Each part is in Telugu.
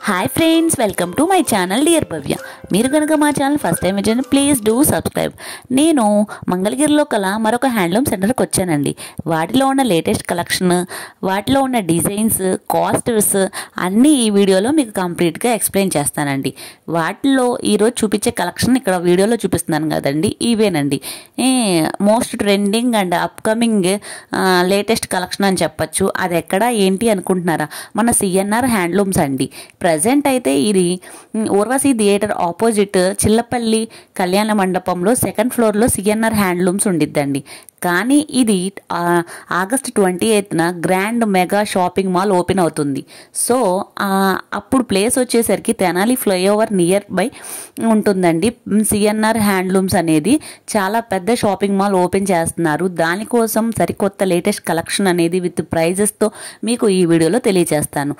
Hi friends, welcome to my channel dear Bhavya. మీరు కనుక మా ఛానల్ ఫస్ట్ టైం వచ్చాను, ప్లీజ్ డూ సబ్స్క్రైబ్. నేను మంగళగిరిలో కల మరొక హ్యాండ్లూమ్ సెంటర్కి వచ్చానండి. వాటిలో ఉన్న లేటెస్ట్ కలెక్షన్, వాటిలో ఉన్న డిజైన్స్, కాస్ట్స్ అన్నీ ఈ వీడియోలో మీకు కంప్లీట్గా ఎక్స్ప్లెయిన్ చేస్తానండి. వాటిలో ఈరోజు చూపించే కలెక్షన్ ఇక్కడ వీడియోలో చూపిస్తున్నాను కదండి, ఇవేనండి most trending and upcoming latest collection అని చెప్పచ్చు. అది ఎక్కడ ఏంటి అనుకుంటున్నారా? మన సిఎన్ఆర్ హ్యాండ్లూమ్స్ అండి. ప్రజెంట్ అయితే ఇది ఊర్వశి థియేటర్ ఆపోజిట్ చిల్లపల్లి కళ్యాణ మండపంలో సెకండ్ ఫ్లోర్లో సిఎన్ఆర్ హ్యాండ్లూమ్స్ ఉండిద్దండి. కానీ ఇది ఆగస్ట్ 28న grand mega shopping mall open అవుతుంది. సో అప్పుడు ప్లేస్ వచ్చేసరికి తెనాలి ఫ్లైఓవర్ నియర్ బై ఉంటుందండి. సిఎన్ఆర్ హ్యాండ్లూమ్స్ అనేది చాలా పెద్ద షాపింగ్ మాల్ ఓపెన్ చేస్తున్నారు. దానికోసం సరికొత్త లేటెస్ట్ కలెక్షన్ అనేది విత్ ప్రైజెస్తో మీకు ఈ వీడియోలో తెలియజేస్తాను.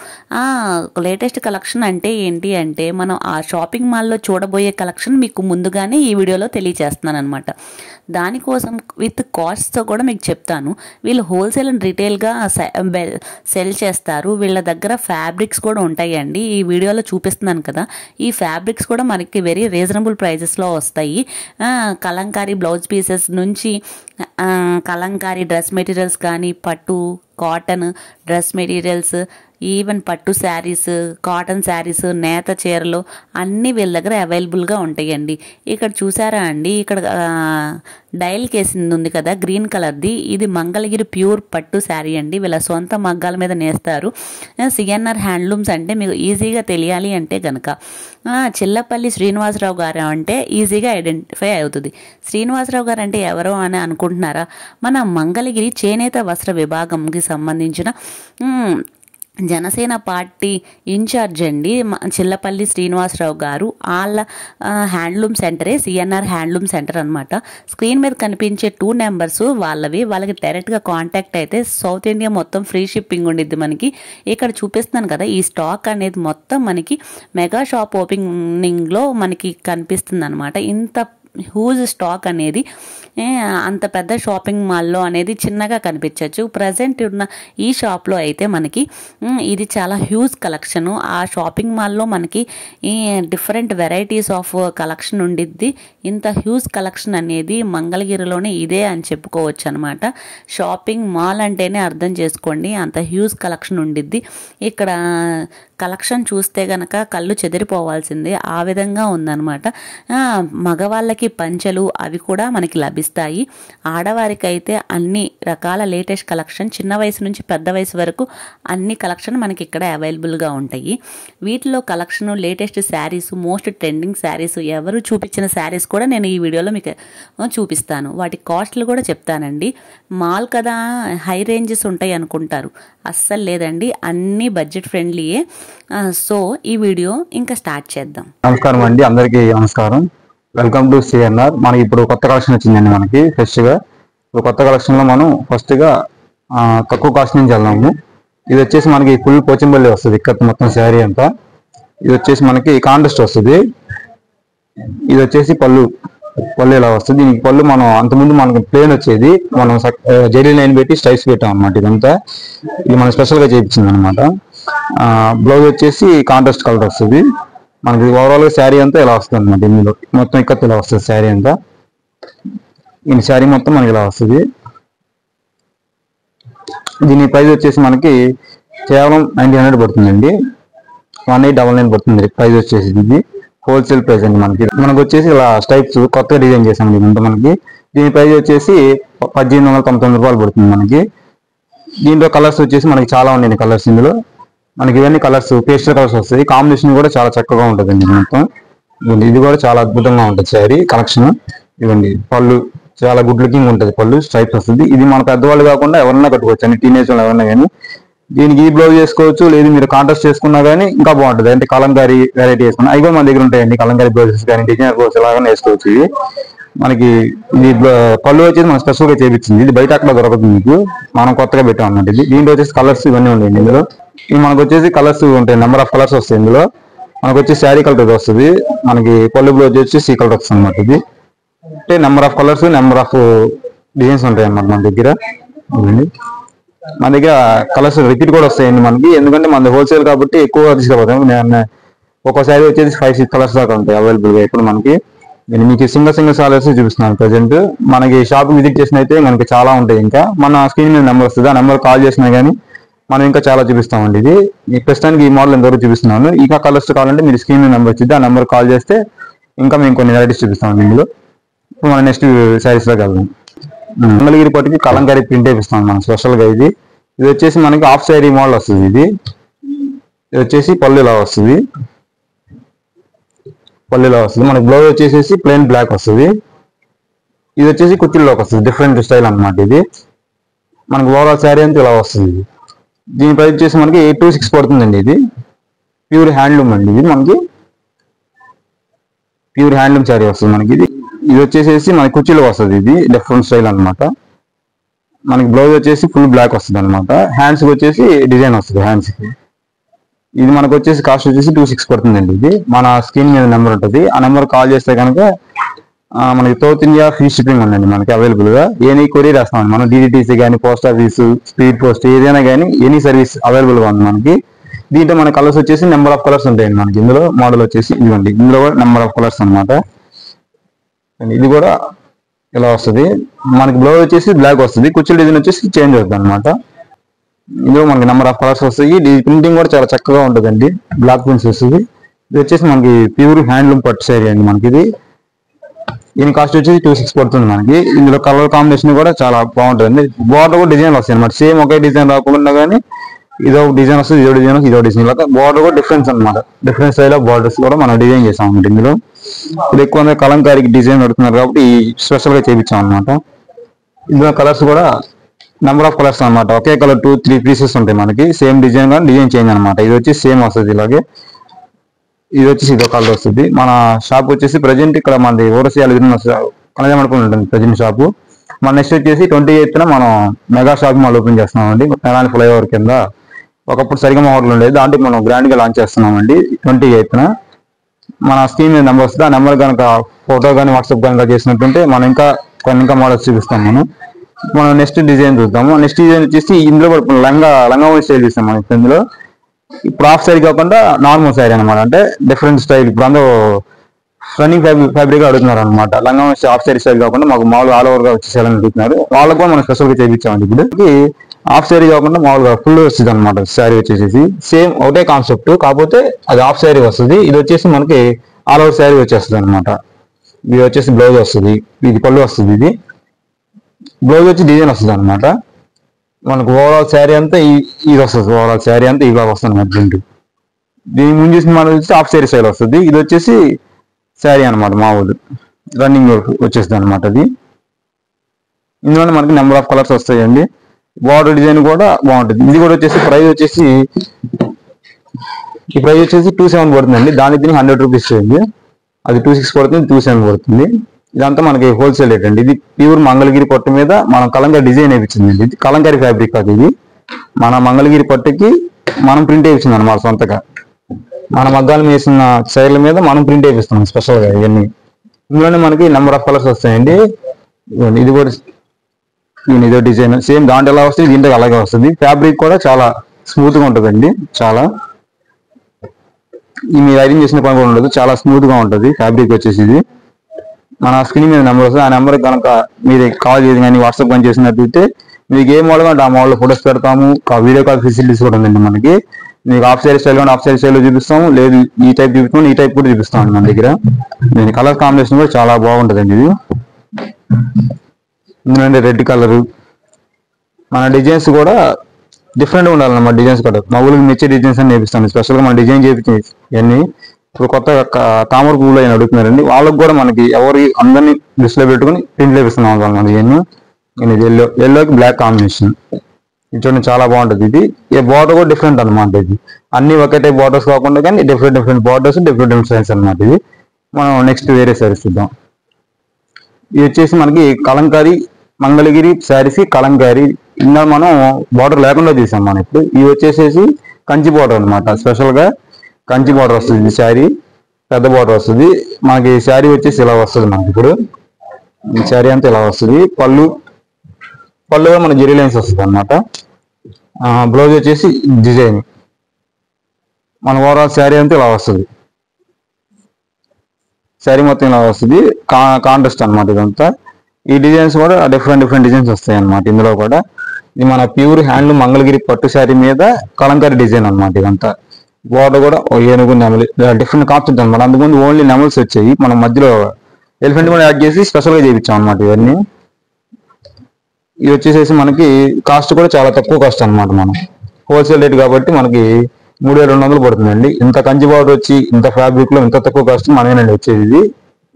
లేటెస్ట్ కలెక్షన్ అంటే ఏంటి అంటే, మనం ఆ షాపింగ్ మాల్లో చూడబోయే కలెక్షన్ మీకు ముందుగానే ఈ వీడియోలో తెలియజేస్తున్నాను అనమాట. దానికోసం విత్ కాస్ట్తో కూడా మీకు చెప్తాను. వీళ్ళు హోల్సేల్ అండ్ రిటైల్గా సెల్ చేస్తారు. వీళ్ళ దగ్గర ఫ్యాబ్రిక్స్ కూడా ఉంటాయండి. ఈ వీడియోలో చూపిస్తున్నాను కదా, ఈ ఫ్యాబ్రిక్స్ కూడా మనకి వెరీ రీజనబుల్ ప్రైజెస్లో వస్తాయి. కలంకారీ బ్లౌజ్ పీసెస్ నుంచి కలంకారీ డ్రెస్ మెటీరియల్స్ కానీ, పట్టు కాటన్ డ్రెస్ మెటీరియల్స్, ఈవెన్ పట్టు శారీస్, కాటన్ శారీస్, నేత చీరలు అన్నీ వీళ్ళ దగ్గర అవైలబుల్గా ఉంటాయండి. ఇక్కడ చూసారా అండి, ఇక్కడ డైల్ కేసింది ఉంది కదా గ్రీన్ కలర్ది, ఇది మంగళగిరి ప్యూర్ పట్టు శారీ అండి. వీళ్ళ సొంత మగ్గాల మీద నేస్తారు. సిఎన్ఆర్ హ్యాండ్లూమ్స్ అంటే మీకు ఈజీగా తెలియాలి అంటే కనుక చిల్లపల్లి శ్రీనివాసరావు గారు అంటే ఈజీగా ఐడెంటిఫై అవుతుంది. శ్రీనివాసరావు గారు అంటే ఎవరో అని అనుకుంటున్నారా? మన మంగళగిరి చేనేత వస్త్ర విభాగంకి సంబంధించిన జనసేన పార్టీ ఇన్ఛార్జ్ అండి చిల్లపల్లి శ్రీనివాసరావు గారు. వాళ్ళ హ్యాండ్లూమ్ సెంటరే సిఎన్ఆర్ హ్యాండ్లూమ్ సెంటర్ అనమాట. స్క్రీన్ మీద కనిపించే 2 నెంబర్స్ వాళ్ళవి. వాళ్ళకి డైరెక్ట్గా కాంటాక్ట్ అయితే సౌత్ ఇండియా మొత్తం ఫ్రీ షిప్పింగ్ ఉండిద్ది మనకి. ఇక్కడ చూపిస్తున్నాను కదా, ఈ స్టాక్ అనేది మొత్తం మనకి మెగా షాప్ ఓపెనింగ్లో మనకి కనిపిస్తుంది అనమాట. ఇంత హ్యూజ్ స్టాక్ అనేది అంత పెద్ద షాపింగ్ మాల్లో అనేది చిన్నగా కనిపించవచ్చు. ప్రజెంట్ ఉన్న ఈ షాప్లో అయితే మనకి ఇది చాలా హ్యూజ్ కలెక్షను. ఆ షాపింగ్ మాల్లో మనకి డిఫరెంట్ వెరైటీస్ ఆఫ్ కలెక్షన్ ఉండిద్ది. ఇంత హ్యూజ్ కలెక్షన్ అనేది మంగళగిరిలోనే ఇదే అని చెప్పుకోవచ్చు అనమాట. షాపింగ్ మాల్ అంటేనే అర్థం చేసుకోండి, అంత హ్యూజ్ కలెక్షన్ ఉండిద్ది. ఇక్కడ కలెక్షన్ చూస్తే గనక కళ్ళు చెదిరిపోవాల్సిందే, ఆ విధంగా ఉందన్నమాట. మగవాళ్ళకి పంచెలు అవి కూడా మనకి లభిస్తాయి. ఆడవారికి అయితే అన్ని రకాల లేటెస్ట్ కలెక్షన్, చిన్న వయసు నుంచి పెద్ద వయసు వరకు అన్ని కలెక్షన్ మనకి ఇక్కడ అవైలబుల్గా ఉంటాయి. వీటిలో collection latest saris, most trending saris, ఎవరు చూపించిన శారీస్ కూడా నేను ఈ వీడియోలో మీకు చూపిస్తాను. వాటి కాస్ట్లు కూడా చెప్తానండి. మాల్ కదా హై రేంజెస్ ఉంటాయి అనుకుంటారు, అస్సలు లేదండి, అన్ని బడ్జెట్ ఫ్రెండ్లీయే. సో ఈ వీడియో ఇంకా స్టార్ట్ చేద్దాం. నమస్కారం అండి, అందరికీ నమస్కారం. Welcome to CNR. మనకి ఇప్పుడు కొత్త కలెక్షన్ వచ్చిందండి మనకి ఫ్రెష్గా. ఇప్పుడు కొత్త కలెక్షన్లో మనం ఫస్ట్గా తక్కువ కాస్ట్ నుంచి వెళ్దాము. ఇది వచ్చేసి మనకి ఫుల్ పోచంపల్లి వస్తుంది ఇక్కడ మొత్తం శారీ అంతా. ఇది వచ్చేసి మనకి కాంట్రాస్ట్ వస్తుంది. ఇది వచ్చేసి పళ్ళు ఇలా వస్తుంది. దీనికి పళ్ళు మనం అంతకుముందు మనకి ప్లేన్ వచ్చేది, మనం జెరీ లైన్ పెట్టి స్టైప్స్ పెట్టాం అనమాట. ఇదంతా ఇది మనం స్పెషల్గా చేయించింది అనమాట. బ్లౌజ్ వచ్చేసి కాంట్రాస్ట్ కలర్ వస్తుంది. మనకి ఓవరాల్గా శారీ అంతా ఇలా వస్తుంది అనమాట. ఇందులో మొత్తం ఇక్కడ ఇలా వస్తుంది శారీ అంతా. ఈ శారీ మొత్తం మనకి ఇలా వస్తుంది. దీని ప్రైస్ వచ్చేసి మనకి కేవలం 1900 పడుతుందండి. 1899 పడుతుంది ప్రైస్ వచ్చేసి. ఇది హోల్సేల్ ప్రైస్ అండి. మనకు వచ్చేసి ఇలా స్టైప్స్ కొత్తగా డిజైన్ చేసాం ఇదంతా మనకి. దీని ప్రైస్ వచ్చేసి 1899 రూపాయలు పడుతుంది మనకి. దీంట్లో కలర్స్ వచ్చేసి మనకి చాలా ఉన్నాయి కలర్స్. ఇందులో మనకి ఇవన్నీ కలర్స్ పేస్టల్ కలర్స్ వస్తాయి. కాంబినేషన్ కూడా చాలా చక్కగా ఉంటుందండి మొత్తం. ఇది కూడా చాలా అద్భుతంగా ఉంటుంది శారీ కలెక్షన్. ఇవ్వండి పళ్ళు చాలా గుడ్ లుకింగ్ ఉంటుంది, పళ్ళు స్ట్రైప్స్ వస్తుంది. ఇది మన పెద్దవాళ్ళు కాకుండా ఎవరన్నా కట్టుకోవచ్చు అండి, టీనేజ్ వాళ్ళు ఎవరన్నా కానీ. దీనికి ఈ బ్లౌజ్ చేసుకోవచ్చు, లేదు మీరు కాంట్రాస్ట్ చేసుకున్నా కానీ ఇంకా బాగుంటుంది. అంటే కలంకారీ వెరైటీ వేసుకున్నా అవి కూడా మన దగ్గర ఉంటాయండి. కలంకారీ బ్లౌజెస్ కానీ డిజైనర్ బ్లౌజ్ లాగానే వేసుకోవచ్చు. ఇది మనకి ఇది పళ్ళు వచ్చేసి మనం స్పెషల్గా చేయించింది. ఇది బయట అక్కడ దొరకదు మీకు, మనం కొత్తగా పెట్టాం అన్నమాట. ఇది దీంట్లో వచ్చేసి కలర్స్ ఇవన్నీ ఉన్నాయండి ఇందులో. ఇవి మనకు వచ్చేసి కలర్స్ ఉంటాయి, నెంబర్ ఆఫ్ కలర్స్ వస్తాయి ఇందులో. మనకు వచ్చి శారీ కలర్ వస్తుంది, మనకి పళ్ళు బ్లౌజ్ వచ్చేసి ఈ కలర్ వస్తుంది అన్నమాట. ఇది అంటే number of colours, number of designs ఉంటాయి అన్నమాట మన దగ్గర. మన దగ్గర కలర్స్ రిపీట్ కూడా వస్తాయండి మనకి, ఎందుకంటే మన హోల్సేల్ కాబట్టి ఎక్కువ తీసుకుపోతాం. నేను ఒక శారీ వచ్చేసి 5-6 కలర్స్ దాకా ఉంటాయి అవైలబుల్ గా ఇప్పుడు మనకి. నేను మీకు సింగిల్ సారీస్ చూపిస్తున్నాను ప్రజెంట్. మనకి షాప్ విజిట్ చేసిన అయితే మనకి చాలా ఉంటాయి. ఇంకా మన స్క్రీన్ మీద నెంబర్ వస్తుంది, ఆ నెంబర్ కాల్ చేసినా కానీ మనం ఇంకా చాలా చూపిస్తామండి. ఇది ప్రస్తుతానికి ఈ మోడల్ ఎంతవరకు చూపిస్తున్నాను. ఇంకా కలర్స్ కావాలంటే మీరు స్క్రీన్ మీద నెంబర్ వచ్చింది, ఆ నెంబర్ కాల్ చేస్తే ఇంకా మేము కొన్ని వెరైటీస్ చూపిస్తామండి ఇందులో. ఇప్పుడు మనం నెక్స్ట్ శారీస్ లోకి వెళ్దాం. మంగళగిరి పట్టుకి కలంకారీ ప్రింట్ వేపిస్తాం మనం స్పెషల్ గా. ఇది వచ్చేసి మనకి హాఫ్ శారీ మోడల్ వస్తుంది. ఇది వచ్చేసి పళ్ళు ఇలా వస్తుంది, మనకి బ్లౌజ్ వచ్చేసి ప్లెయిన్ బ్లాక్ వస్తుంది. ఇది వచ్చేసి కుర్చీల్లోకి వస్తుంది, డిఫరెంట్ స్టైల్ అన్నమాట. ఇది మనకి ఓవరాల్ శారీ అంతా ఇలా వస్తుంది. దీని ప్రైస్ వచ్చేసి మనకి 826 పడుతుందండి. ఇది ప్యూర్ హ్యాండ్లూమ్ అండి, ఇది మనకి ప్యూర్ హ్యాండ్లూమ్ శారీ వస్తుంది మనకి. ఇది వచ్చేసి మనకి కుర్చీలో వస్తుంది. ఇది డిఫరెంట్ స్టైల్ అన్నమాట. మనకి బ్లౌజ్ వచ్చేసి ఫుల్ బ్లాక్ వస్తుంది అనమాట. హ్యాండ్స్కి వచ్చేసి డిజైన్ వస్తుంది హ్యాండ్స్కి. ఇది మనకు వచ్చేసి కాస్ట్ వచ్చేసి 26 పడుతుందండి. ఇది మన స్క్రీన్ మీద నెంబర్ ఉంటుంది, ఆ నెంబర్ కాల్ చేస్తే కనుక మనకి సౌత్ ఇండియా ఫ్రీ షిప్పింగ్ ఉందండి మనకి అవైలబుల్ గా. ఎనీ కొరియర్ వేస్తామండి మనం, DDTC కానీ, పోస్ట్ ఆఫీసు, స్పీడ్ పోస్ట్, ఏదైనా కానీ ఎనీ సర్వీస్ అవైలబుల్ గా ఉంది మనకి. దీంట్లో మన కలర్స్ వచ్చేసి నెంబర్ ఆఫ్ కలర్స్ ఉంటాయండి మనకి. ఇందులో మోడల్ వచ్చేసి ఇదిగోండి, ఇందులో కూడా నెంబర్ ఆఫ్ కలర్స్ అనమాట. ఇది కూడా ఇలా వస్తుంది. మనకి బ్లౌజ్ వచ్చేసి బ్లాక్ వస్తుంది, కుర్చీల డిజైన్ వచ్చేసి చేంజ్ అవుతుంది అనమాట. ఇందులో మనకి నెంబర్ ఆఫ్ కలర్స్ వస్తాయి. ప్రింటింగ్ కూడా చాలా చక్కగా ఉంటుందండి, బ్లాక్ ప్రింట్స్ వస్తుంది. ఇది వచ్చేసి మనకి ప్యూర్ హ్యాండ్లూమ్ పట్టు శారీ అండి మనకి. ఇది దీని కాస్ట్ వచ్చేసి 26 పడుతుంది మనకి. ఇందులో కలర్ కాంబినేషన్ కూడా చాలా బాగుంటుంది. బోర్డర్ కూడా డిజైన్ వస్తాయి అనమాట, సేమ్ ఒకే డిజైన్ రాకుండా కానీ ఇదో డిజైన్ వస్తుంది, ఇదో డిజైన్ వస్తుంది, ఇదో డిజైన్. బోర్డర్ కూడా డిఫరెన్స్ అనమాట, డిఫరెంట్ స్టైల్ ఆఫ్ బోర్డర్స్ కూడా మనం డిజైన్ చేసాం అనమాట. ఇందులో ఇప్పుడు ఎక్కువ కలంకారీకి డిజైన్ పెడుతున్నారు కాబట్టి స్పెషల్ గా చేయించాం అనమాట. ఇందులో కలర్స్ కూడా నెంబర్ ఆఫ్ కలర్స్ అనమాట, ఒకే కలర్ 2-3 పీసెస్ ఉంటాయి మనకి, సేమ్ డిజైన్ కానీ డిజైన్ చేంజ్ అనమాట. ఇది వచ్చి సేమ్ వస్తుంది ఇలాగే. ఇది వచ్చేసి ఇదో కలర్ వస్తుంది. మన షాప్ వచ్చేసి ప్రజెంట్ ఇక్కడ మనది ఓరసియాలు కనజ మండపం ఉంటుంది ప్రజెంట్ షాపు. మన నెక్స్ట్ వచ్చేసి 28th మనం మెగా షాప్ మాల్ ఓపెన్ చేస్తున్నామండి, తెనాలి ఫ్లైఓవర్ కింద. ఒకప్పుడు సరిగమ హోటల్ ఉండేది, దాంట్లో మనం గ్రాండ్ గా లాంచ్ చేస్తున్నామండి 28th. మన స్క్రీన్ మీద నెంబర్ వస్తుంది, ఆ నెంబర్ కనుక ఫోటో కానీ వాట్సాప్ కనుక చేసినట్టుంటే మనం ఇంకా మోడల్స్ చూపిస్తాం. మనం నెక్స్ట్ డిజైన్ చూద్దాము. నెక్స్ట్ డిజైన్ వచ్చేసి ఇందులో లంగా స్టైల్ చూస్తాం మనం. ఇందులో ఇప్పుడు హాఫ్ శారీ కాకుండా నార్మల్ శారీ అనమాట, అంటే డిఫరెంట్ స్టైల్. ఇప్పుడు అందరూ రన్నింగ్ ఫ్యాబ్రిక్ అడుగుతున్నారు అనమాట. లంగా హాఫ్ శారీ స్టైల్ కాకుండా మాకు మామూలు ఆల్ ఓవర్ గా వచ్చేసేయాలని అడుగుతున్నారు. వాళ్ళకు కూడా మనం స్పెషల్ గా చేయించామండి. ఇప్పుడు హాఫ్ శారీ కాకుండా మామూలుగా ఫుల్ వస్తుంది అనమాట శారీ వచ్చేసి. సేమ్ ఒకటే కాన్సెప్ట్, కాకపోతే అది హాఫ్ శారీ వస్తుంది. ఇది వచ్చేసి మనకి ఆల్ ఓవర్ శారీ వచ్చేస్తుంది అనమాట. ఇది వచ్చేసి బ్లౌజ్ వస్తుంది, ఇది పళ్ళు వస్తుంది. ఇది బ్లౌజ్ వచ్చి డిజైన్ వస్తుంది అనమాట. మనకు ఓవరాల్ శారీ అంతా ఇది వస్తుంది, ఓవరాల్ శారీ అంతా ఇలా వస్తుంది అనమాట ప్రింట్. దీని ముందు చూసిన మోడల్ వచ్చి హాఫ్ శారీ స్టైల్ వస్తుంది. ఇది వచ్చేసి శారీ అనమాట, మామూలు రన్నింగ్ వచ్చేస్తుంది అనమాట. అది ఇందులోనే మనకి నెంబర్ ఆఫ్ కలర్స్ వస్తాయండి. బార్డర్ డిజైన్ కూడా బాగుంటుంది. ఇది కూడా వచ్చేసి ప్రైస్ వచ్చేసి 27 పడుతుందండి. దానికి దీనికి 100 రూపీస్ చేయండి. అది 26 పడుతుంది, 27 పడుతుంది. ఇదంతా మనకి హోల్సేల్ రేట్ అండి. ఇది ప్యూర్ మంగళగిరి పట్టు మీద మనం కలంకారీ డిజైన్ వేయించిందండి. ఇది కలంకారీ ఫ్యాబ్రిక్ కాదు, ఇది మన మంగళగిరి పట్టుకి మనం ప్రింట్ వేయించింది అనమాట సొంతగా. మన మగ్గాలు వేసిన చైర్ల మీద మనం ప్రింట్ వేపిస్తున్నాం స్పెషల్ గా ఇవన్నీ. ఇందులోనే మనకి నెంబర్ ఆఫ్ కలర్స్ వస్తాయండి. ఇది కూడా ఇదో డిజైన్ సేమ్ దాంట్లో ఎలా వస్తుంది, దీంట్లో అలాగే వస్తుంది. ఫ్యాబ్రిక్ కూడా చాలా స్మూత్ గా ఉంటుందండి. చాలా మీరు ఐరన్ చేసిన పని కూడా ఉండదు, చాలా స్మూత్ గా ఉంటుంది ఫ్యాబ్రిక్ వచ్చేసి. ఇది మన స్క్రీన్ మీద నెంబర్ వస్తుంది, ఆ నెంబర్ కనుక మీరు కాల్ చేసి కానీ వాట్సాప్ కానీ చేసినట్లయితే మీకు ఏ మోడల్ అంటే ఆ మోడల్ ఫోటోస్ పెడతాము. వీడియో కాల్ ఫెసిలిటీస్ కూడా ఉందండి మనకి. మీకు హాఫ్ శారీ స్టైల్ కానీ హాఫ్ శారీ స్టైల్లో చూపిస్తాము, లేదు ఈ టైప్ చూపిస్తాము, ఈ టైప్ కూడా చూపిస్తాము మన దగ్గర. దీని కలర్ కాంబినేషన్ కూడా చాలా బాగుంటుందండి. ఇది ఎందుకంటే రెడ్ కలరు. మన డిజైన్స్ కూడా డిఫరెంట్ గా ఉండాలన్నమాట. డిజైన్స్ కూడా మామూలుగా మెచ్చే డిజైన్స్ అని నేర్పిస్తాను స్పెషల్ గా. మన డిజైన్ చేయించి ఇవన్నీ ఇప్పుడు కొత్త తామర పువ్వులు అయిన అడుగుతున్నారండి, వాళ్ళకి కూడా మనకి ఎవరి అందరినీ దృష్టిలో పెట్టుకుని ప్రింట్ వేపిస్తున్నాం మనం. ఇవన్నీ ఇది ఎల్లోకి బ్లాక్ కాంబినేషన్, ఇది చూడండి చాలా బాగుంటుంది. ఇది ఈ బార్డర్ కూడా డిఫరెంట్ అనమాట. ఇది అన్ని ఒకే టైప్ బార్డర్స్ కాకుండా కానీ డిఫరెంట్ బార్డర్స్, డిఫరెంట్ సైన్స్ అనమాట. ఇది మనం నెక్స్ట్ వేరే శారీస్ చూద్దాం. ఇది వచ్చేసి మనకి కలంకారీ మంగళగిరి శారీస్ కలంకారీ. ఇందులో మనం బార్డర్ లేకుండా తీసాం మనం ఇప్పుడు. ఇవి వచ్చేసేసి కంచి బార్డర్ అనమాట, స్పెషల్ గా కంచి బార్డర్ వస్తుంది. ఇది శారీ పెద్ద బార్డర్ వస్తుంది మనకి. శారీ వచ్చేసి ఇలా వస్తుంది మనకి. ఇప్పుడు ఈ శారీ అంతా ఇలా వస్తుంది. పళ్ళు మన జెరీ లైన్స్ వస్తుంది అనమాట. బ్లౌజ్ వచ్చేసి డిజైన్. మన ఓవరాల్ శారీ అంతా ఇలా వస్తుంది. శారీ మొత్తం ఇలా వస్తుంది. కాంట్రాస్ట్ అనమాట ఇదంతా. ఈ డిజైన్స్ కూడా డిఫరెంట్ డిజైన్స్ వస్తాయి అనమాట. ఇందులో కూడా ఇది మన ప్యూర్ హ్యాండ్లూమ్ మంగళగిరి పట్టు శారీ మీద కలంకారీ డిజైన్ అనమాట. ఇదంతా బోర్డర్ కూడా ఏనుగు నెమలి డిఫరెంట్ కాన్సెప్ట్ అనమాట. అందుకని ఓన్లీ నెమల్స్ వచ్చాయి, మనం మధ్యలో ఎలిఫెంట్ కూడా యాడ్ చేసి స్పెషల్గా చేయించాం అనమాట. ఇవన్నీ ఇది వచ్చేసేసి మనకి కాస్ట్ కూడా చాలా తక్కువ కాస్ట్ అనమాట. మనం హోల్సేల్ రేట్ కాబట్టి మనకి 3200 పడుతుందండి. ఇంత కంచి బార్డర్ వచ్చి ఇంత ఫ్యాబ్రిక్ లో ఇంత తక్కువ కాస్ట్ మనమేనండి వచ్చేది.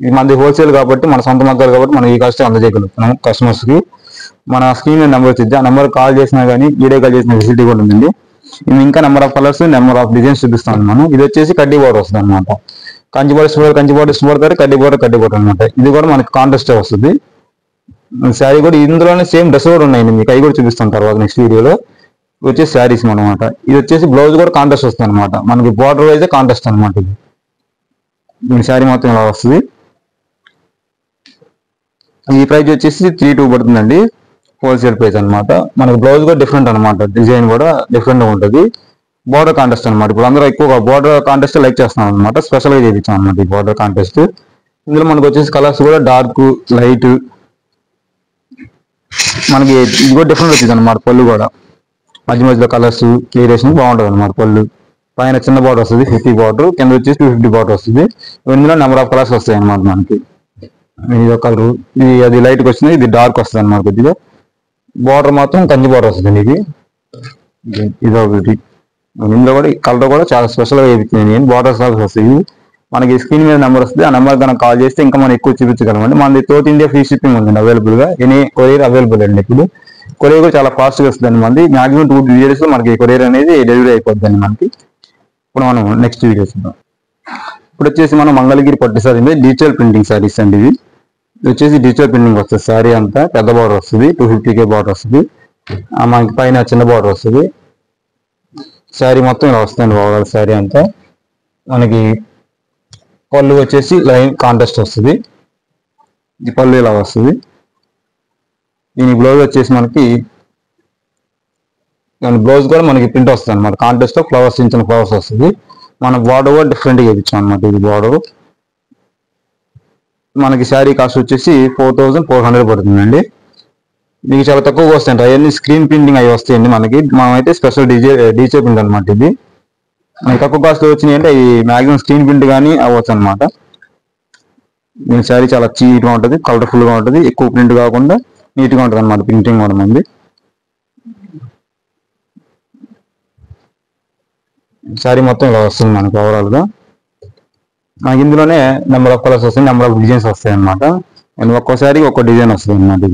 ఇది మనది హోల్సేల్ కాబట్టి మన సొంత మగ్గాలు కాబట్టి మనం ఈ కాస్ట్ అందజేయగలుగుతున్నాం కస్టమర్స్ కి. మన స్క్రీన్ మీద నెంబర్ వచ్చింది, ఆ నెంబర్ కాల్ చేసినా కానీ వీడియో కాల్ చేసిన ఫెసిలిటీ కూడా ఉందండి. ఇది ఇంకా number of colours number of designs చూపిస్తాను మనం. ఇది వచ్చేసి కడ్డీ బార్డర్ వస్తుంది అనమాట. కంచి బార్డర్ ఇష్టపడతారు, కడ్డీ బార్డర్ అనమాట. ఇది కూడా మనకి కాంట్రాస్ట్ వస్తుంది. శారీ కూడా ఇందులోనే సేమ్ డ్రెస్ కూడా ఉన్నాయండి, మీకు అవి కూడా చూపిస్తాను తర్వాత నెక్స్ట్ వీడియోలో. వచ్చేసి శారీస్ అనమాట. ఇది వచ్చేసి బ్లౌజ్ కూడా కాంట్రాస్ట్ వస్తుంది అనమాట. మనకి బార్డర్ వైజ్ కాంట్రాస్ట్ అనమాట. ఇది శారీ మొత్తం ఇలా వస్తుంది. ఈ ప్రైస్ వచ్చేసి 32 పడుతుందండి, హోల్సేల్ ప్రైస్ అనమాట. మనకి బ్లౌజ్ కూడా డిఫరెంట్ అనమాట, డిజైన్ కూడా డిఫరెంట్ గా ఉంటుంది. బార్డర్ కాంటెస్ట్ అనమాట. ఇప్పుడు అందరూ ఎక్కువగా బార్డర్ కాంటెస్ట్ లైక్ చేస్తున్నాం అనమాట. స్పెషల్ గా చేయించాం అనమాట ఈ బార్డర్ కాంటెస్ట్. ఇందులో మనకు వచ్చేసి కలర్స్ కూడా డార్క్, లైట్, మనకి ఇది కూడా డిఫరెంట్ వచ్చింది అనమాట. పళ్ళు కూడా మధ్యలో కలర్స్ వేరియేషన్ బాగుంటుంది అనమాట. పళ్ళు పైన చిన్న బార్డర్ వస్తుంది 50 బార్డర్, కింద వచ్చేసి 250 బార్డర్ వస్తుంది. ఇందులో నెంబర్ ఆఫ్ కలర్స్ వస్తాయి అనమాట మనకి. ఇది కలర్, ఇది అది లైట్ గా వస్తుంది, ఇది డార్క్ వస్తుంది అనమాట. కొద్దిగా బార్డర్ మాత్రం కంచి బార్డర్ వస్తుంది. ఇది ఒకటి. ఇందులో కూడా కలర్ కూడా చాలా స్పెషల్ గా వేయించింది. బార్డర్స్ వస్తాయి. మనకి స్క్రీన్ మీద నెంబర్ వస్తుంది, ఆ నెంబర్ కనుక కాల్ చేస్తే ఇంకా మనం ఎక్కువ చూపించగలమండి. మనది తోటి ఇండియా ఫ్రీ షిప్పింగ్ ఉందండి అవైలబుల్ గా. ఎనీ కొరియర్ అవైలబుల్ అండి. ఇప్పుడు కొరియర్ కూడా చాలా ఫాస్ట్ గా వస్తుంది మనది. మాక్సిమం 2 days లో మనకి కొరియర్ అనేది డెలివరీ అయిపోద్దండి మనకి. ఇప్పుడు మనం నెక్స్ట్ వీడియో చూద్దాం. ఇప్పుడు వచ్చేసి మనం మంగళగిరి పట్టు సారీ మీద డిజిటల్ ప్రింటింగ్ సారీస్ అండి. ఇది వచ్చేసి డిజిటల్ ప్రింటింగ్ వస్తుంది. సారీ అంతా పెద్ద బార్డర్ వస్తుంది, 250K బార్డర్ వస్తుంది. మనకి పైన చిన్న బార్డర్ వస్తుంది. శారీ మొత్తం ఇలా వస్తుంది ఓవరాల్ శారీ అంతా. మనకి పళ్ళు వచ్చేసి లైన్ కాంట్రాస్ట్ వస్తుంది. ఈ పళ్ళు ఇలా వస్తుంది. దీని బ్లౌజ్ వచ్చేసి మనకి బ్లౌజ్ కూడా మనకి ప్రింట్ వస్తుంది అనమాట. కాంట్రాస్ట్ లో ఫ్లవర్స్, చిన్న ఫ్లవర్స్ వస్తుంది. మన బార్డర్ కూడా డిఫరెంట్ గా ఇచ్చాం అనమాట. ఇది బార్డర్ మనకి శారీ కాస్ట్ వచ్చేసి 4400 పడుతుందండి. మీకు చాలా తక్కువగా వస్తాయండి. అవన్నీ స్క్రీన్ ప్రింటింగ్ అవి వస్తాయండి మనకి. మనమైతే స్పెషల్ డిజిటల్ ప్రింట్ అనమాట. ఇది మనకి తక్కువ కాస్ట్ వచ్చినాయి అంటే అవి మ్యాక్సిమం స్క్రీన్ ప్రింట్ కానీ అవ్వచ్చు అనమాట. దీని శారీ చాలా చీట్గా ఉంటుంది, కలర్ఫుల్ గా ఉంటుంది, ఎక్కువ ప్రింట్ కాకుండా నీట్ గా ఉంటుంది అనమాట. ప్రింటింగ్ కూడా ఉంది. శారీ మొత్తం ఇలా వస్తుంది మనకి ఓవరాల్ గా. మనకి ఇందులోనే నెంబర్ ఆఫ్ కలర్స్ వస్తాయి, నెంబర్ ఆఫ్ డిజైన్స్ వస్తాయి అనమాట. ఒక్కోసారి ఒక్కో డిజైన్ వస్తుంది అనమాట.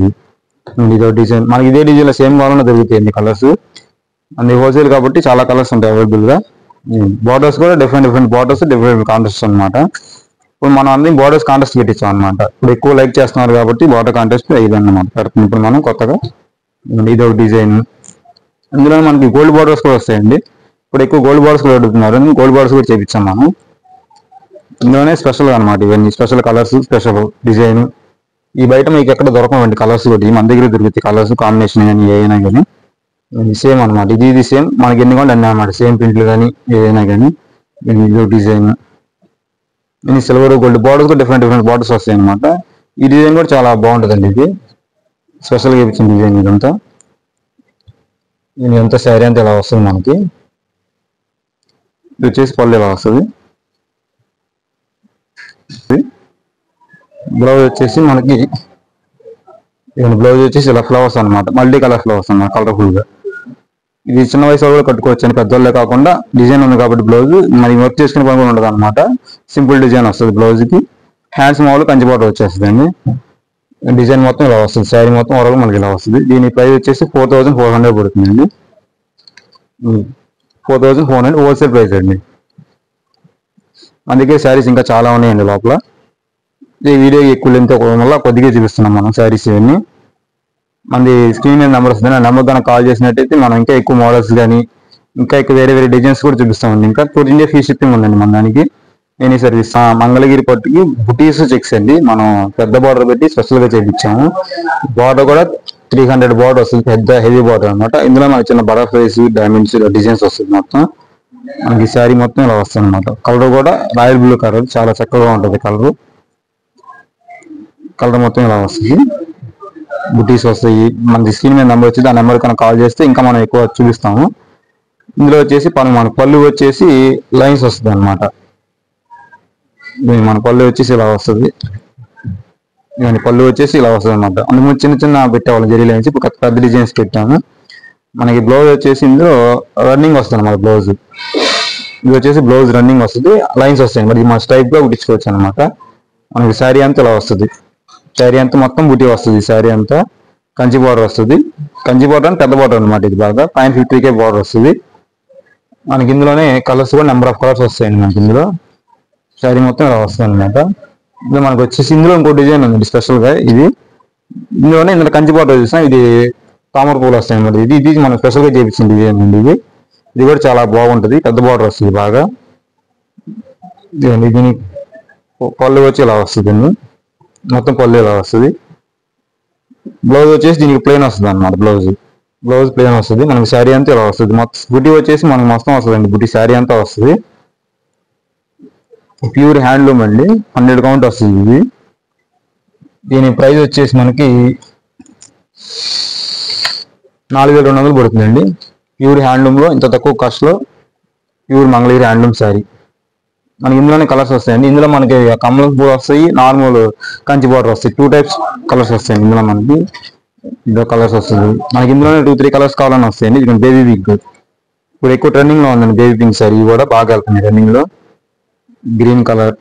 ఇదో డిజైన్ మనకి ఇదే డిజైన్ లో సేమ్ కావాలన్నా దొరుకుతాయి కలర్స్. అది హోల్సేల్ కాబట్టి చాలా కలర్స్ ఉంటాయి అవైలబుల్ గా. బార్డర్స్ కూడా డిఫరెంట్ బార్డర్స్, డిఫరెంట్ కాంట్రాస్ట్ అనమాట. ఇప్పుడు మనం అన్ని బార్డర్స్ కాంట్రాస్ట్ పెట్టించాం అనమాట. ఇప్పుడు ఎక్కువ లైక్ చేస్తున్నారు కాబట్టి బార్డర్ కాంట్రాస్ట్ ఇదన్నమాట పెడుతుంది ఇప్పుడు మనం కొత్తగా. ఇదో డిజైన్. ఇందులో మనకి గోల్డ్ బార్డర్స్ కూడా వస్తాయండి. ఇప్పుడు ఎక్కువ గోల్డ్ బార్డర్స్ కూడా అడుగుతున్నారు, గోల్డ్ బార్డర్స్ కూడా చేయించాం మనం. ఇందులోనే స్పెషల్ అనమాట. ఇవన్నీ స్పెషల్ కలర్స్, స్పెషల్ డిజైన్. ఈ బయట మీకు ఎక్కడ దొరకవండి కలర్స్ కూడా, మన దగ్గర దొరుకుతాయి కలర్స్ కాంబినేషన్ కానీ ఏదైనా కానీ. సేమ్ అనమాట. ఇది సేమ్ మనకి ఎన్ని కూడా అన్నీ అనమాట. సేమ్ ప్రింట్లు కానీ ఏదైనా కానీ. ఇదో డిజైన్. ఇది సిల్వర్, గోల్డ్ బార్డర్స్ కూడా డిఫరెంట్ బార్డర్స్ వస్తాయి అనమాట. ఈ డిజైన్ కూడా చాలా బాగుంటుందండి. ఇది స్పెషల్గా ఇచ్చిన డిజైన్. ఇదంతా శారీ అంతా ఇలా వస్తుంది మనకి. ఇది వచ్చేసి పళ్ళు ఇలా వస్తుంది. బ్లౌజ్ వచ్చేసి మనకి బ్లౌజ్ వచ్చేసి ఇలా ఫ్లవర్స్ అనమాట. మల్టీ కలర్ ఫ్లవర్స్ అన్నమాట, కలర్ఫుల్ గా. ఇది చిన్న వయసు కూడా కట్టుకోవచ్చు అని, పెద్దవాళ్ళే కాకుండా డిజైన్ ఉంది కాబట్టి బ్లౌజ్ మరి వర్క్ చేసుకునే పని కూడా ఉండదు అనమాట. సింపుల్ డిజైన్ వస్తుంది బ్లౌజ్ కి. హ్యాండ్స్ మామూలు కంచి బార్డర్ వచ్చేస్తుంది అండి. డిజైన్ మొత్తం ఇలా వస్తుంది. శారీ మొత్తం వరకు మనకి ఇలా వస్తుంది. దీని ప్రైస్ వచ్చేసి 4400 పడుతుందండి. 4400 హోల్సేల్ ప్రైస్ అండి. అందుకే శారీస్ ఇంకా చాలా ఉన్నాయండి లోపల. ఈ వీడియో ఎక్కువ లెంత్ వల్ల కొద్దిగా చూపిస్తున్నాం మనం శారీస్ ఇవన్నీ. మనది స్క్రీన్ మీద నెంబర్ వస్తుంది. ఆ నెంబర్ కనుక కాల్ చేసినట్టయితే మనం ఇంకా ఎక్కువ మోడల్స్ కానీ ఇంకా ఎక్కువ వేరే డిజైన్స్ కూడా చూపిస్తామండి. ఇంకా టూర్ ఇండియా ఫ్రీ షిప్పింగ్ ఉందండి మన దానికి. Any service. మంగళగిరి పట్టుకి బుటీస్ చెక్స్ అండి. మనం పెద్ద బార్డర్ పెట్టి స్పెషల్ గా చేయించాము. బార్డర్ కూడా 300 బార్డర్ వస్తుంది, పెద్ద హెవీ బార్డర్ అనమాట. ఇందులో మనకి చిన్న బటర్ఫ్లైస్, డైమండ్స్, డిజైన్స్ వస్తుంది. మొత్తం మనకి శారీ మొత్తం ఇలా వస్తుంది అనమాట. కలర్ కూడా రాయల్ బ్లూ కలర్, చాలా చక్కగా ఉంటుంది కలర్ మొత్తం ఇలా వస్తుంది. బుటీస్ వస్తాయి. మనకి స్క్రీన్ మీద నెంబర్ వచ్చింది, ఆ నెంబర్ కన్నా కాల్ చేస్తే ఇంకా మనం ఎక్కువ చూపిస్తాము. ఇందులో వచ్చేసి మన పళ్ళు వచ్చేసి లైన్స్ వస్తుంది అనమాట. మన పళ్ళు వచ్చేసి ఇలా వస్తుంది. ఇవన్నీ పళ్ళు వచ్చేసి ఇలా వస్తుంది అనమాట. అందుకు చిన్న చిన్న పెట్టేవాళ్ళం జరీ లైన్స్, ఇప్పుడు పెద్ద డిజైన్స్ పెట్టాము. మనకి బ్లౌజ్ వచ్చేసి ఇందులో రన్నింగ్ వస్తుంది అనమాట. బ్లౌజ్ ఇది వచ్చేసి బ్లౌజ్ రన్నింగ్ వస్తుంది, లైన్స్ వస్తాయి. మరి మన స్టైప్ గా కుట్టించుకోవచ్చు అనమాట. మనకి శారీ అంతా ఇలా వస్తుంది. శారీ అంతా మొత్తం బుటీ వస్తుంది. శారీ అంతా కంచి బార్డర్ వస్తుంది. కంచి బార్డర్ అని పెద్ద బార్డర్ అనమాట. ఇది బాగా 0.50K బార్డర్ వస్తుంది. మనకి ఇందులోనే కలర్స్ కూడా నెంబర్ ఆఫ్ కలర్స్ వస్తాయండి. మనకి ఇందులో శారీ మొత్తం ఇలా వస్తుంది అనమాట. ఇది మనకు వచ్చేసి ఇందులో ఇంకో డిజైన్ ఉంది స్పెషల్ గా. ఇందులో కంచి బార్డర్ చూసినా ఇది తామర పూలు వస్తాయి అనమాట. ఇది మనం స్పెషల్ గా చేయించిన డిజైన్ అండి. ఇది కూడా చాలా బాగుంటది. పెద్ద బార్డర్ వస్తుంది బాగా. దీని పళ్ళు వచ్చి ఇలా వస్తుంది. మొత్తం పళ్ళు ఇలా వస్తుంది. బ్లౌజ్ వచ్చేసి దీనికి ప్లెయిన్ వస్తుంది అనమాట. బ్లౌజ్ ప్లెయిన్ వస్తుంది. మనకి శారీ అంతా ఇలా వస్తుంది. మొత్తం బుటీ వచ్చేసి మనకు మొత్తం వస్తుందండి. బుటీ శారీ అంతా వస్తుంది. ప్యూర్ హ్యాండ్లూమ్ అండి. 100 కౌంట్ వస్తుంది. దీని ప్రైస్ వచ్చేసి మనకి 4200 పడుతుందండి. ప్యూర్ హ్యాండ్లూమ్ లో ఇంత తక్కువ కాస్ట్ లో ప్యూర్ మంగళగిరి హ్యాండ్లూమ్ శారీ. మనకి ఇందులోనే కలర్స్ వస్తాయండి. ఇందులో మనకి కమలం పూలు వస్తాయి, నార్మల్ కంచి బార్డర్ వస్తాయి. 2 టైప్స్ కలర్స్ వస్తాయండి. ఇందులో మనకి ఇదో కలర్స్ వస్తుంది. మనకి ఇందులోనే 2-3 కలర్స్ కావాలని వస్తాయండి. ఇది బేబీ పింక్, ఇప్పుడు ఎక్కువ ట్రెండింగ్ లో ఉందండి బేబీ పింక్ శారీ. కూడా బాగా వెళ్తుంది రన్నింగ్ లో. గ్రీన్ కలర్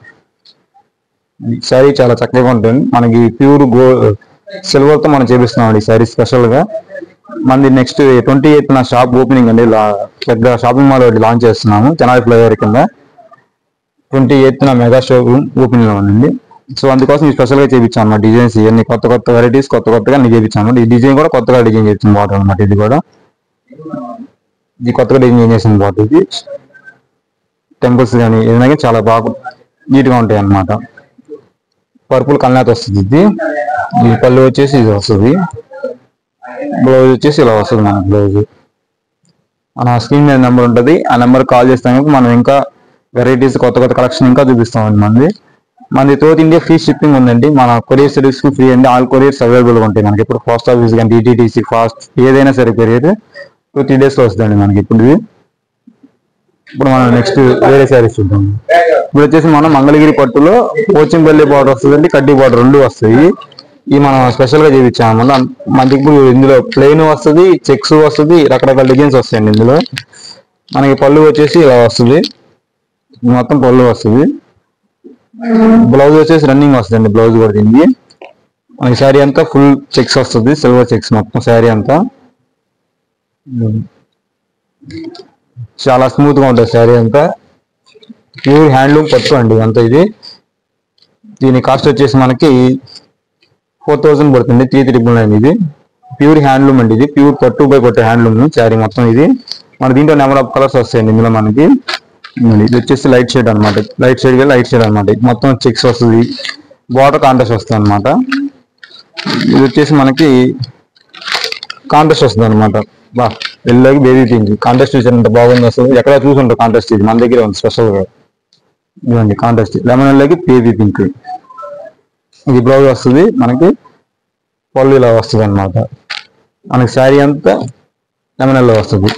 శారీ చాలా చక్కగా ఉంటుంది. మనకి ప్యూర్ సిల్వర్ తో మనం చేపిస్తున్నాం ఈ శారీ స్పెషల్ గా. మనది నెక్స్ట్ 28న షాప్ ఓపెనింగ్ అండి. పెద్ద షాపింగ్ మాల్ లాంచ్ చేస్తున్నాము తెనాలి ఫ్లైఓవర్ కింద. 28న మెగా షోరూమ్ ఓపెనింగ్ లో ఉందండి. సో అందుకోసం ఈ స్పెషల్ గా చేయించాం అన్నమాట. డిజైన్స్ ఇవన్నీ కొత్త వెరైటీస్ కొత్తగా అన్ని చేయించాము. ఈ డిజైన్ కూడా కొత్తగా డిజైన్ చేసిన బాటిల్ అనమాట. ఇది కొత్తగా డిజైన్ చేసిన బాటిల్. ఇది టెంపుల్స్ కానీ ఏదైనా చాలా బాగా నీట్ గా ఉంటాయి అన్నమాట. పర్పుల్ కల్నాథ్ వస్తుంది. ఈ పళ్ళు వచ్చేసి ఇది వస్తుంది. బ్లౌజ్ వచ్చేసి ఇలా వస్తుంది. మన బ్లౌజ్ మన స్క్రీన్ మీద నెంబర్ ఉంటుంది. ఆ నెంబర్ కాల్ చేస్తాం మనం ఇంకా వెరైటీస్ కొత్త కలెక్షన్ ఇంకా చూపిస్తామండి. మనది త్రూ ఇండియా ఫ్రీ షిప్పింగ్ ఉందండి. మన కొరియర్ సర్వీస్ ఫ్రీ అండి. ఆల్ కొరియర్స్ అవైలబుల్ గా ఉంటాయి మనకి. ఇప్పుడు పోస్ట్ ఆఫీస్ కానీ DTDC ఫాస్ట్ ఏదైనా సరే కొరియర్ 2-3 days లో వస్తుందండి మనకి. ఇప్పుడు మనం నెక్స్ట్ వేరే శారీస్ చూద్దాం. ఇప్పుడు వచ్చేసి మనం మంగళగిరి పట్టులో పోచంపల్లి బార్డర్ వస్తుందండి, కడ్డీ బార్డర్ 2 వస్తాయి. ఇవి మనం స్పెషల్ గా చేయించాము. మనకి ఇప్పుడు ఇందులో ప్లెయిన్ వస్తుంది, చెక్స్ వస్తుంది, రకరకాల డిజైన్స్ వస్తాయండి. ఇందులో మనకి పళ్ళు వచ్చేసి ఇలా వస్తుంది. మొత్తం పళ్ళు వస్తుంది. బ్లౌజ్ వచ్చేసి రన్నింగ్ వస్తుందండి. బ్లౌజ్ కూడా దీనికి మనకి శారీ అంతా ఫుల్ చెక్స్ వస్తుంది, సిల్వర్ చెక్స్ మొత్తం శారీ అంతా. చాలా స్మూత్ గా ఉంటుంది శారీ అంతా. ప్యూర్ హ్యాండ్లూమ్ పట్టు అండి అంతా. దీని కాస్ట్ వచ్చేసి మనకి 4000 పడుతుంది. 3399. ఇది ప్యూర్ హ్యాండ్లూమ్ అండి. ఇది ప్యూర్ పట్టు బై పట్టు హ్యాండ్లూమ్ శారీ మొత్తం. ఇది మన దీంట్లో నెంబర్ ఆఫ్ కలర్స్ వస్తాయండి. ఇందులో మనకి ఇది వచ్చేసి లైట్ షేడ్ అనమాట. లైట్ షేడ్ అనమాట. మొత్తం చెక్స్ వస్తుంది, బార్డర్ కాంట్రాస్ట్ వస్తుంది అనమాట. ఇది వచ్చేసి మనకి కాంట్రాస్ట్ వస్తుంది అనమాట. ఎల్లోకి బేబీ పింక్ కాంట్రాస్ట్ చూసారంటే బాగుంది. అసలు ఎక్కడ చూసుంటారు కాంట్రాస్ట్. ఇది మన దగ్గర ఉంది స్పెషల్ గా. ఇదండి కాంట్రాస్ట్ లెమన్ ఎల్లోకి బేబీ పింక్. ఇది బ్లౌజ్ వస్తుంది. మనకి పళ్ళు ఇలా వస్తుంది అనమాట. మనకి శారీ అంతా లెమన్ ఎల్లో వస్తుంది.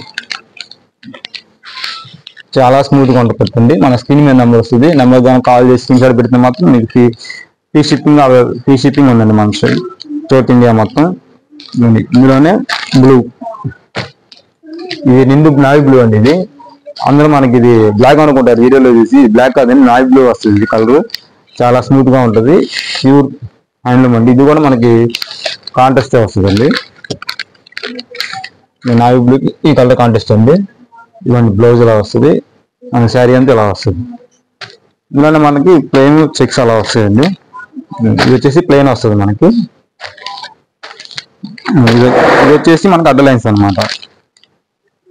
చాలా స్మూత్ గా ఉంటుంది. మన స్క్రీన్ మీద నెంబర్ వస్తుంది. నెంబర్ దాన్ని కాల్ చేసి స్క్రీన్ షాట్ పెడితే మాత్రం మీకు ఫ్రీ షిప్పింగ్ ఉందండి మన సైడ్ సౌత్ ఇండియా మొత్తం. ఇందులోనే బ్లూ, ఇది నిండు నావీ బ్లూ అండి. ఇది అందరూ మనకి ఇది బ్లాక్ అనుకుంటారు వీడియోలో చూసి. బ్లాక్ కాదండి, నావీ బ్లూ వస్తుంది. ఇది కలర్ చాలా స్మూత్ గా ఉంటుంది. ప్యూర్ హ్యాండ్లూమ్ అండి. ఇది కూడా మనకి కాంట్రాస్ట్ వస్తుందండి. నావీ బ్లూకి ఈ కలర్ కాంట్రాస్ట్ అండి. ఇవన్నీ బ్లౌజ్ ఇలా వస్తుంది. మన శారీ అంతా ఇలా వస్తుంది. ఇందులోనే మనకి ప్లెయిన్ చెక్స్ అలా వస్తాయండి. ఇది వచ్చేసి ప్లెయిన్ వస్తుంది మనకి. ఇది వచ్చేసి మనకి అడ్డ లైన్స్ అనమాట.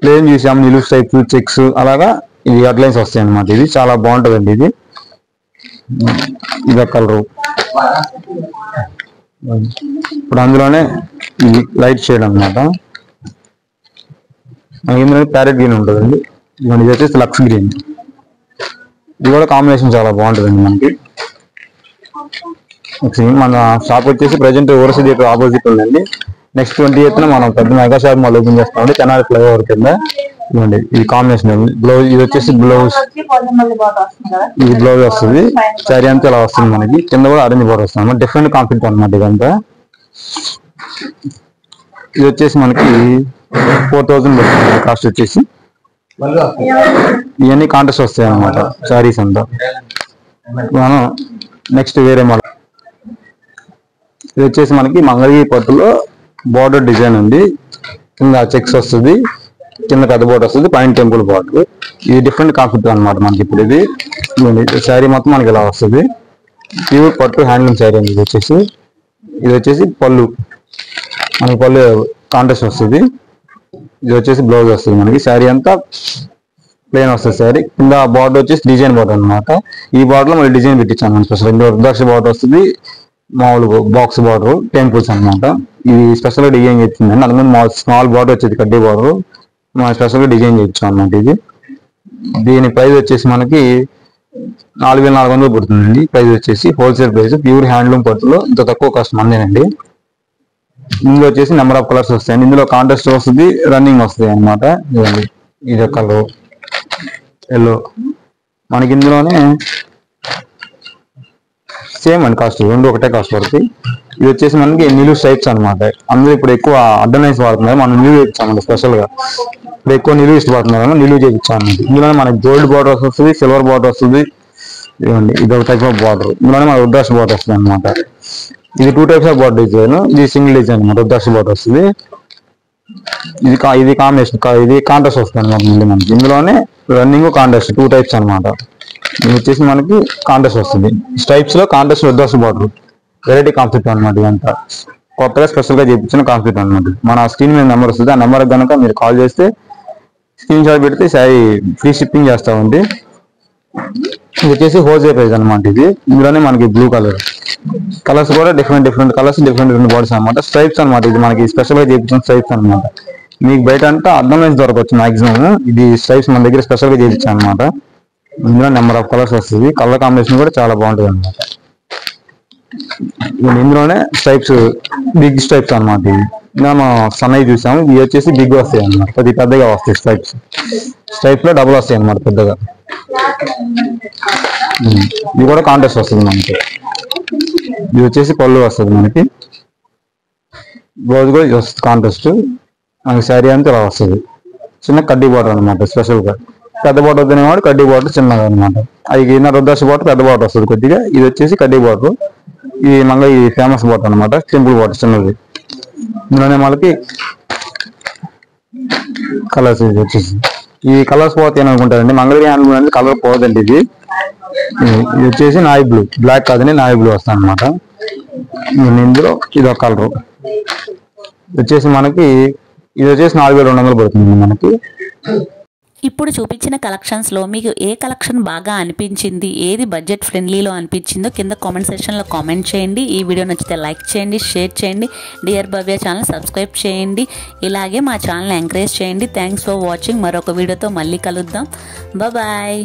ప్లెయిన్ చూసాము, నిలువు టైప్ చెక్స్ అలాగా ఇది అడ్డ లైన్స్ వస్తాయి అనమాట. ఇది చాలా బాగుంటుందండి. ఇది కలరు ఇప్పుడు అందులోనే ఇది లైట్ షేడ్ అనమాట. ఇందులో ప్యారెట్ గ్రీన్ ఉంటుందండి. ఇది వచ్చేసి లక్స్ గ్రీన్. ఇది కూడా కాంబినేషన్ చాలా బాగుంటుందండి మనకి. మన షాప్ వచ్చేసి ప్రజెంట్ ఓవర్సీ థియేటర్ ఆపోజిట్ ఉందండి. నెక్స్ట్ 28th మనం పెద్ద మెగా షాప్ మాల్ ఓపెన్ చేస్తామండి తెనాలి ఫ్లైఓవర్ కింద. ఇవ్వండి ఇది కాంబినేషన్ బ్లౌజ్. ఇది వచ్చేసి బ్లౌజ్, ఇది బ్లౌజ్ వస్తుంది. శారీ అంతా ఇలా వస్తుంది మనకి. కింద కూడా ఆరెంజ్ బోర్డర్ వస్తుంది. డిఫరెంట్ కాన్సెప్ట్ అనమాట ఇదంతా. ఇది వచ్చేసి మనకి 4000 పడుతుంది కాస్ట్ వచ్చేసి. ఇవన్నీ కాంటెస్ట్ వస్తాయి అనమాట శారీస్ అంతా. మనం నెక్స్ట్ వేరే మోడల్. ఇది వచ్చేసి మనకి మంగళగిరి పట్టులో బార్డర్ డిజైన్ ఉంది. కింద చెక్స్ వస్తుంది, కింద పెద్ద బోర్డర్ వస్తుంది, పైన టెంపుల్ బార్డర్. ఇది డిఫరెంట్ కాన్సెప్ట్ అనమాట మనకి. ఇప్పుడు ఇది శారీ మొత్తం మనకి ఇలా వస్తుంది. ప్యూర్ పట్టు హ్యాండ్లూమ్ శారీ అండి. ఇది వచ్చేసి పళ్ళు మనకి, పళ్ళు కాంటెస్ట్ వస్తుంది. ఇది వచ్చేసి బ్లౌజ్ వస్తుంది మనకి. శారీ అంతా ప్లేన్ వస్తుంది శారీ. కింద బార్డర్ వచ్చేసి డిజైన్ బార్డర్ అనమాట. ఈ బార్డర్ లో మళ్ళీ డిజైన్ పెట్టించాను మనం స్పెషల్. ఇందులో రుద్రాక్ష బార్డర్ వస్తుంది, మామూలు బాక్స్ బార్డర్, టెంపుల్స్ అనమాట. ఇది స్పెషల్ గా డిజైన్ చేసిందండి. అందులో స్మాల్ బార్డర్ వచ్చేది కడ్డీ బార్డర్, మనం స్పెషల్ గా డిజైన్ చేయించాం అనమాట. ఇది దీని ప్రైస్ వచ్చేసి మనకి 4400 పడుతుందండి. ప్రైస్ వచ్చేసి హోల్సేల్ ప్రైస్. ప్యూర్ హ్యాండ్లూమ్ పట్టులో ఇంత తక్కువ కాస్ట్ మందేనండి. ఇందులో వచ్చేసి నెంబర్ ఆఫ్ కలర్స్ వస్తాయండి. ఇందులో కాంట్రాస్ట్ వస్తుంది, రన్నింగ్ వస్తాయి అనమాట. ఇది కలర్ ఎల్లో మనకి. ఇందులోనే సేమ్ అండి కాస్ట్, రెండు ఒకటే కాస్ట్ పడుతుంది. ఇది వచ్చేసి మనకి నిలువు స్ట్రైప్స్ అనమాట. అందరూ ఇప్పుడు ఎక్కువ అడ్డనైజ్ వాడుతున్నారు, మనం నిలువు చేయించామండి స్పెషల్ గా. ఇప్పుడు ఎక్కువ నిలువు ఇష్టపడుతున్నారు, నిలువు చేయించాము. ఇందులోనే మనకి గోల్డ్ బార్డర్ వస్తుంది, సిల్వర్ బార్డర్ వస్తుంది. ఇవ్వండి ఇది ఒక టైప్ ఆఫ్ బార్డర్. ఇందులోనే మనకి రుద్రాక్ష బార్డర్ వస్తుంది అనమాట. ఇది 2 టైప్స్ ఆఫ్ బార్డర్ డిజైన్. ఇది సింగిల్ డిజైన్ అనమాట, రుద్రాక్ష బార్డర్ వస్తుంది. ఇది కాంబినేషన్, ఇది కాంట్రాస్ట్ వస్తుంది అనమాట. ముందు మనకి ఇందులోనే రన్నింగ్ కాంట్రాస్ట్ 2 టైప్స్ అనమాట. ఇది వచ్చేసి మనకి కాంట్రాస్ట్ వస్తుంది. స్ట్రైప్స్ లో కాంట్రాస్ట్ రుద్రాక్ష బార్డర్ వెరైటీ కాన్సెప్ట్ అనమాట. ఇదంతా కొత్తగా స్పెషల్ గా చేయించిన కాన్సెప్ట్ అనమాట. మన స్క్రీన్ మీద నెంబర్ వస్తుంది. ఆ నెంబర్ కనుక మీరు కాల్ చేస్తే స్క్రీన్ షాట్ పెడితే శారీ ఫ్రీ షిప్పింగ్ చేస్తామండి. ఇది వచ్చేసి హోల్సేల్ ప్రైస్ అనమాట. ఇది ఇందులోనే మనకి బ్లూ కలర్స్ కూడా డిఫరెంట్ కలర్స్, డిఫరెంట్ బాడీస్ అనమాట. స్ట్రైప్స్ అనమాట. ఇది మనకి స్పెషల్ గా చేయించిన స్ట్రైప్స్ అనమాట. మీకు బయట అంటే అర్థమైంది దొరకవచ్చు మాక్సిమం. ఇది స్ట్రైప్స్ మన దగ్గర స్పెషల్ గా చేయించాను అనమాట. ఇందులో నెంబర్ ఆఫ్ కలర్స్ వస్తుంది. కలర్ కాంబినేషన్ కూడా చాలా బాగుంటుంది అనమాట. ఇందులోనే స్ట్రైప్స్ బిగ్ స్ట్రైప్స్ అనమాట. ఇవి మనం సన్నవి చూసాము. ఇవి వచ్చేసి బిగ్ వస్తాయి అనమాట, కొద్ది పెద్దగా వస్తాయి. స్ట్రైప్స్ లో డబుల్ వస్తాయి అనమాట పెద్దగా. ఇది కూడా కాంట్రాస్ట్ వస్తుంది మనకి. ఇది వచ్చేసి పళ్ళు వస్తుంది మనకి. బ్లౌజ్ కూడా వస్తుంది కాంట్రాస్ట్. మనకి శారీ అంతా ఇలా వస్తుంది. చిన్న కడ్డీ బార్డర్ అనమాట. స్పెషల్ గా పెద్ద బార్డర్ వద్దనేవాడు కడ్డీ బార్డర్ చిన్నగా అనమాట. అది రుద్రాక్ష బార్డర్ పెద్ద బార్డర్ వస్తుంది కొద్దిగా. ఇది వచ్చేసి కడ్డీ బార్డర్. ఇది మళ్ళీ ఈ ఫేమస్ బార్డర్ అనమాట, టెంపుల్ బార్డర్ చిన్నది. ఇందులోనే మనకి కలర్స్ వచ్చేసి ఈ కలర్స్ పోతాయి అనుకుంటారండి. మంగళగిరి హ్యాండ్లూమ్ అనేది కలర్ పోదండి. ఇది వచ్చేసి నాయి బ్లూ, బ్లాక్ కాదని నాయి బ్లూ వస్తుంది అనమాట. ఇందులో ఇది ఒక కలర్ వచ్చేసి మనకి. ఇది వచ్చేసి 4200 పడుతుంది మనకి. ఇప్పుడు చూపించిన కలెక్షన్స్లో మీకు ఏ కలెక్షన్ బాగా అనిపించింది, ఏది బడ్జెట్ ఫ్రెండ్లీలో అనిపించిందో కింద కామెంట్ సెక్షన్లో కామెంట్ చేయండి. ఈ వీడియో నచ్చితే లైక్ చేయండి, షేర్ చేయండి. డియర్ భవ్య ఛానల్ సబ్స్క్రైబ్ చేయండి. ఇలాగే మా ఛానల్ ఎంకరేజ్ చేయండి. Thanks for watching. మరొక వీడియోతో మళ్ళీ కలుద్దాం. బాయ్.